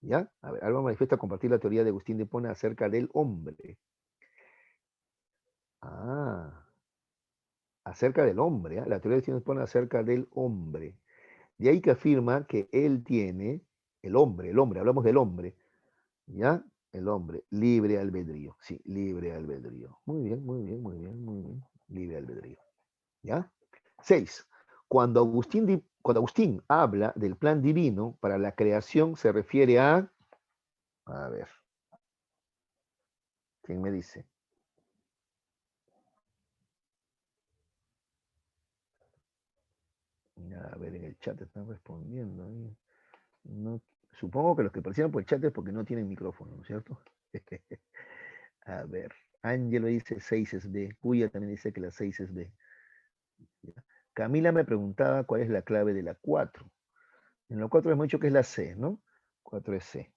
¿Ya? A ver, Álvaro manifiesta compartir la teoría de Agustín de Hipona acerca del hombre. Acerca del hombre, ¿eh? La teoría de Agustín de Hipona acerca del hombre. De ahí que afirma que él tiene, el hombre, hablamos del hombre, ¿ya? El hombre, libre albedrío. Sí, libre albedrío. Muy bien, muy bien, muy bien, muy bien. Libre albedrío. ¿Ya? 6. Cuando Agustín habla del plan divino para la creación, se refiere a ver, ¿quién me dice? A ver, en el chat están respondiendo. No, supongo que los que aparecieron por el chat es porque no tienen micrófono, ¿no es cierto? A ver, Ángelo dice 6 es B. Cuya también dice que la 6 es B. Camila me preguntaba cuál es la clave de la 4. En la 4 hemos dicho que es la C, ¿no? 4 es C.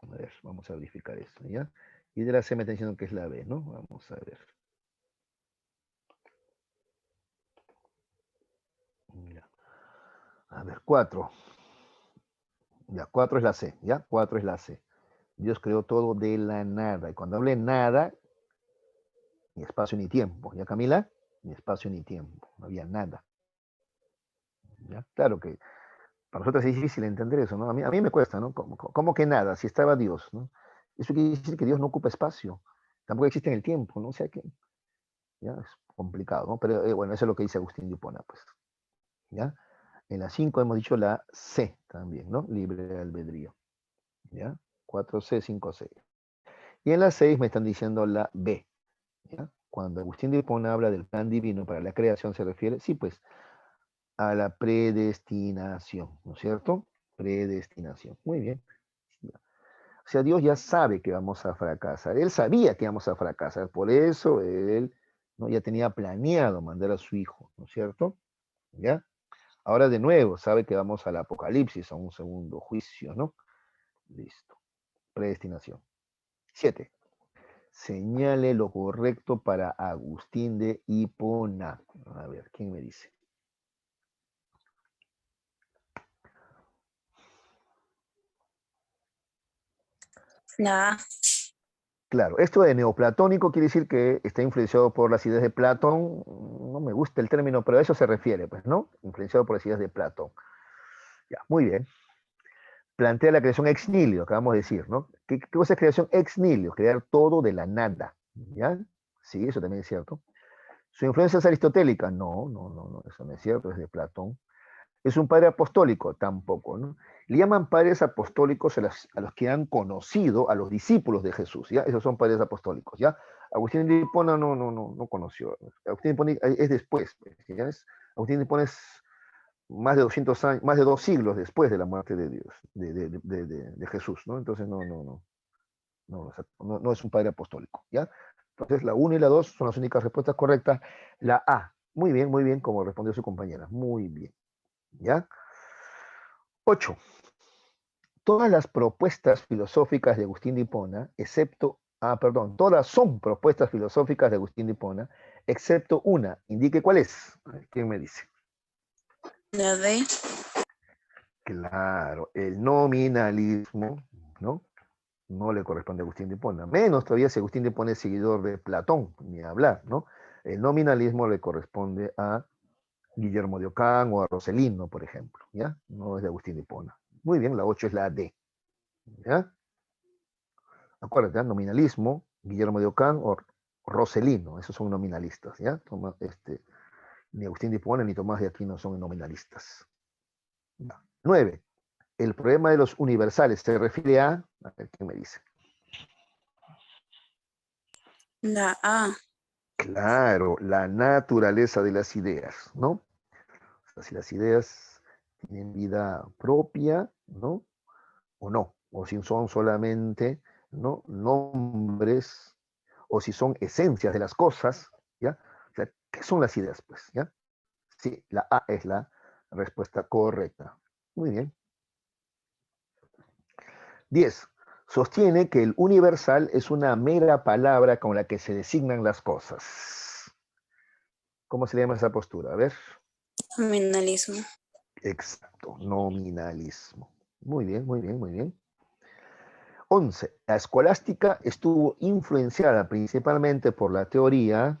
A ver, vamos a verificar esto, ¿ya? Y de la C me está diciendo que es la B, ¿no? Vamos a ver. Ya. A ver, 4. Ya, 4 es la C, ¿ya? 4 es la C. Dios creó todo de la nada. Y cuando hable nada, ni espacio ni tiempo. ¿Ya, Camila? Ni espacio ni tiempo. No había nada. ¿Ya? Claro que para nosotros es difícil entender eso, ¿no? A mí me cuesta, ¿no? ¿Cómo que nada? Si estaba Dios, ¿no? Eso quiere decir que Dios no ocupa espacio. Tampoco existe en el tiempo, ¿no? O sea que ya es complicado, ¿no? Pero bueno, eso es lo que dice Agustín de Hipona, pues. ¿Ya? En la 5 hemos dicho la C también, ¿no? Libre albedrío. ¿Ya? 4C, 5C. Y en la 6 me están diciendo la B. ¿Ya? Cuando Agustín de Hipona habla del plan divino para la creación, se refiere, sí, pues, a la predestinación, ¿no es cierto? Predestinación. Muy bien. O sea, Dios ya sabe que vamos a fracasar. Él sabía que íbamos a fracasar. Por eso él, ¿no? Ya tenía planeado mandar a su hijo, ¿no es cierto? ¿Ya? Ahora de nuevo, sabe que vamos al apocalipsis, a un segundo juicio, ¿no? Listo. Predestinación. 7. Señale lo correcto para Agustín de Hipona. A ver, ¿quién me dice? La A. Claro, esto de neoplatónico quiere decir que está influenciado por las ideas de Platón. No me gusta el término, pero a eso se refiere, pues, ¿no? Influenciado por las ideas de Platón. Ya, muy bien. Plantea la creación ex nihilo, acabamos de decir, ¿no? ¿Qué cosa es creación ex nihilo? Crear todo de la nada, ¿ya? Sí, eso también es cierto. ¿Su influencia es aristotélica? No, no, no, no, eso no es cierto, es de Platón. ¿Es un padre apostólico? Tampoco, ¿no? Le llaman padres apostólicos a los que han conocido a los discípulos de Jesús, ¿ya? Esos son padres apostólicos, ¿ya? Agustín de Hipona no conoció. Agustín de Hipona es después, pues, ¿ya? Agustín de Hipona es más de 200 años, más de 2 siglos después de la muerte de Dios, de Jesús, ¿no? Entonces no es un padre apostólico, ¿ya? Entonces la 1 y la 2 son las únicas respuestas correctas. La A, muy bien, como respondió su compañera, muy bien, ¿ya? 8. Todas las propuestas filosóficas de Agustín de Hipona, todas son propuestas filosóficas de Agustín de Hipona, excepto una. Indique cuál es. ¿Quién me dice? La D. Claro, el nominalismo, ¿no? No le corresponde a Agustín de Hipona. Menos todavía si Agustín de Hipona es seguidor de Platón, ni hablar, ¿no? El nominalismo le corresponde a Guillermo de Ockham o a Roselino, por ejemplo, ¿ya? No es de Agustín de Hipona. Muy bien, la 8 es la D, ¿ya? Acuérdate, ¿eh? Nominalismo, Guillermo de Ockham o Roselino, esos son nominalistas, ¿ya? Ni Agustín de Hipona ni Tomás de Aquino son nominalistas. 9. El problema de los universales se refiere a ver qué me dice. La A. Claro, la naturaleza de las ideas, ¿no? O sea, si las ideas tienen vida propia, ¿no? O no, o si son solamente, ¿no? Nombres, o si son esencias de las cosas, ¿ya? O sea, ¿qué son las ideas, pues, ya? Sí, la A es la respuesta correcta. Muy bien. 10. Sostiene que el universal es una mera palabra con la que se designan las cosas. ¿Cómo se llama esa postura? A ver. Nominalismo. Exacto, nominalismo. Muy bien, muy bien, muy bien. 11. La escolástica estuvo influenciada principalmente por la teoría.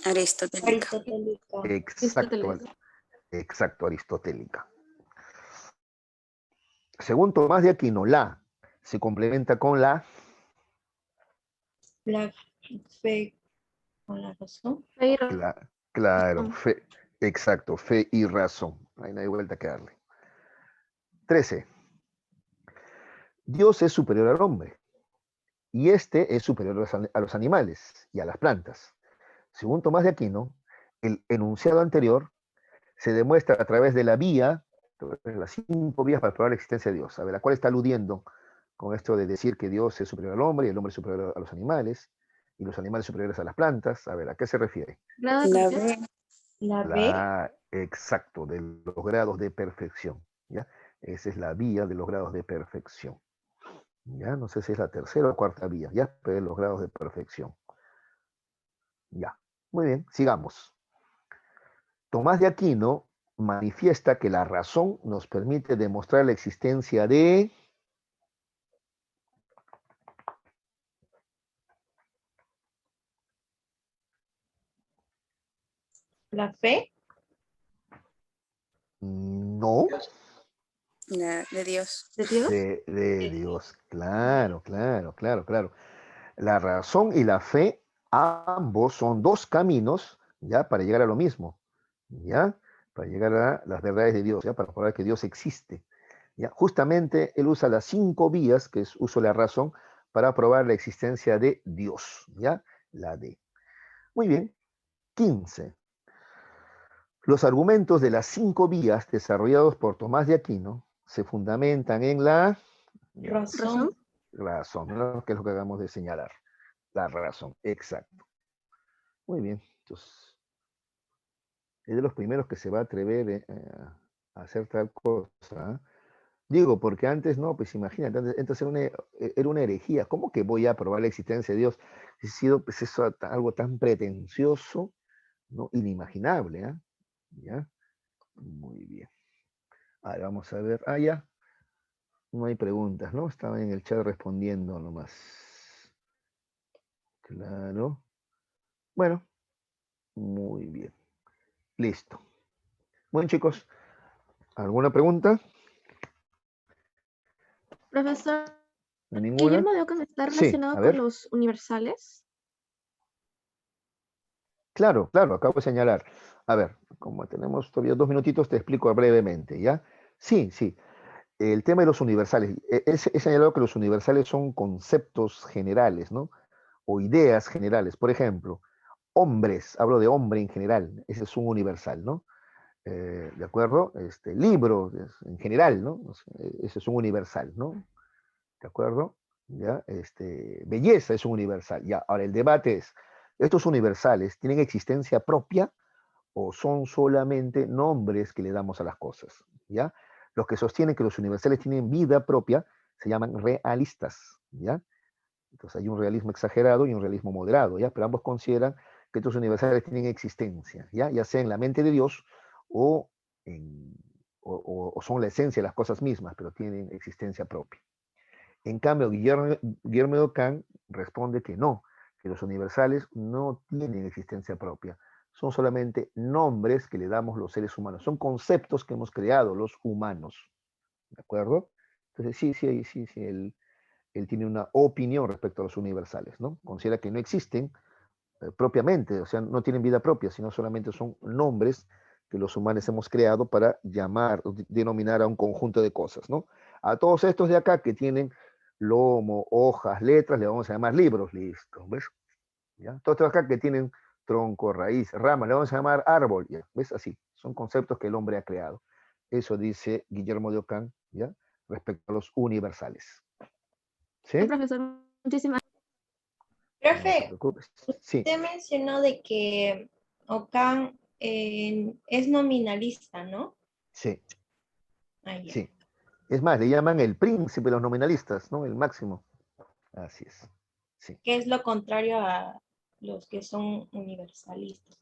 Aristotélica. Exacto, exacto, aristotélica. Según Tomás de Aquino, la se complementa con la fe con la razón. claro, fe, exacto, fe y razón. Ahí no hay vuelta que darle. 13. Dios es superior al hombre y este es superior a los animales y a las plantas. Según Tomás de Aquino, el enunciado anterior se demuestra a través de las 5 vías para probar la existencia de Dios. A ver, ¿a cuál está aludiendo con esto de decir que Dios es superior al hombre y el hombre es superior a los animales y los animales superiores a las plantas? A ver, ¿a qué se refiere? La B. La B. Exacto, de los grados de perfección, ¿ya? Esa es la vía de los grados de perfección. Ya, no sé si es la tercera o cuarta vía, ya, pero los grados de perfección. Ya, muy bien, sigamos. Tomás de Aquino manifiesta que la razón nos permite demostrar la existencia de. La fe. No. La de Dios. ¿De Dios? De Dios. Claro, claro, claro, claro. La razón y la fe, ambos son dos caminos, ¿ya? Para llegar a lo mismo, ¿ya? Para llegar a las verdades de Dios, ¿ya? Para probar que Dios existe, ¿ya? Justamente él usa las 5 vías, que es uso de la razón, para probar la existencia de Dios, ¿ya? La D. Muy bien. 15. Los argumentos de las 5 vías desarrollados por Tomás de Aquino se fundamentan en la Razón. razón, ¿no? Que es lo que acabamos de señalar. La razón, exacto. Muy bien, entonces es de los primeros que se va a atrever a hacer tal cosa. Digo, porque antes no, pues imagínate, antes era una herejía. ¿Cómo que voy a probar la existencia de Dios? Ha sido pues eso algo tan pretencioso, ¿no? Inimaginable, ¿eh? ¿Ya? Muy bien. Ahora vamos a ver. Ah, ya. No hay preguntas, ¿no? Estaba en el chat respondiendo nomás. Claro. Bueno, muy bien. Listo. Bueno, chicos, ¿Alguna pregunta? Profesor, ¿Ninguna? Guillermo de Ockham está Sí, relacionado a con ver. los universales. Claro, claro, acabo de señalar. A ver, como tenemos todavía 2 minutitos, te explico brevemente, ¿ya? Sí, sí. El tema de los universales. He señalado que los universales son conceptos generales, ¿no? O ideas generales. Por ejemplo, hombres, hablo de hombre en general, ese es un universal, ¿no? ¿De acuerdo? Libros, en general, ¿no? O sea, ese es un universal, ¿no? ¿De acuerdo? ¿Ya? Belleza es un universal. Ya, ahora el debate es, ¿estos universales tienen existencia propia o son solamente nombres que le damos a las cosas? ¿Ya? Los que sostienen que los universales tienen vida propia se llaman realistas, ¿ya? Entonces hay un realismo exagerado y un realismo moderado, ¿ya? Pero ambos consideran que estos universales tienen existencia, ¿ya? Ya sea en la mente de Dios o, en, o son la esencia de las cosas mismas, pero tienen existencia propia. En cambio, Guillermo de Ockham responde que no, que los universales no tienen existencia propia, son solamente nombres que le damos los seres humanos, son conceptos que hemos creado los humanos, ¿de acuerdo? Entonces, sí, él tiene una opinión respecto a los universales, ¿no? Considera que no existen propiamente, o sea, no tienen vida propia, sino solamente son nombres que los humanos hemos creado para llamar, denominar a un conjunto de cosas, ¿no? A todos estos de acá que tienen lomo, hojas, letras, le vamos a llamar libros, listo, ¿ves? ¿Ya? Todos estos acá que tienen tronco, raíz, rama, le vamos a llamar árbol, ¿ya? ¿Ves? Así, son conceptos que el hombre ha creado. Eso dice Guillermo de Ockham, ¿ya? Respecto a los universales. Sí, ¿Sí? profesor, muchísimas No te Profe, preocupes. Sí, usted mencionó de que Ockham es nominalista, ¿no? sí, Ah, ya. sí. Es más, le llaman el príncipe de los nominalistas, ¿no? El máximo. Así es. Sí. Que es lo contrario a los que son universalistas.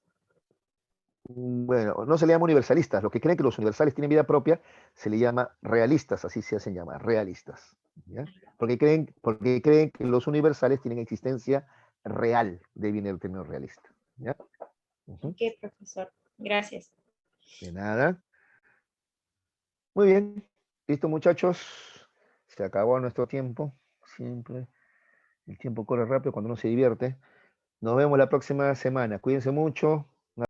Bueno, no se le llama universalistas. Los que creen que los universales tienen vida propia se le llama realistas, así se hacen llamar, realistas. ¿Ya? Porque creen que los universales tienen existencia real. De ahí viene el término realista. ¿Ya? Ok, profesor. Gracias. De nada. Muy bien. Listo, muchachos. Se acabó nuestro tiempo. Siempre. El tiempo corre rápido cuando uno se divierte. Nos vemos la próxima semana. Cuídense mucho.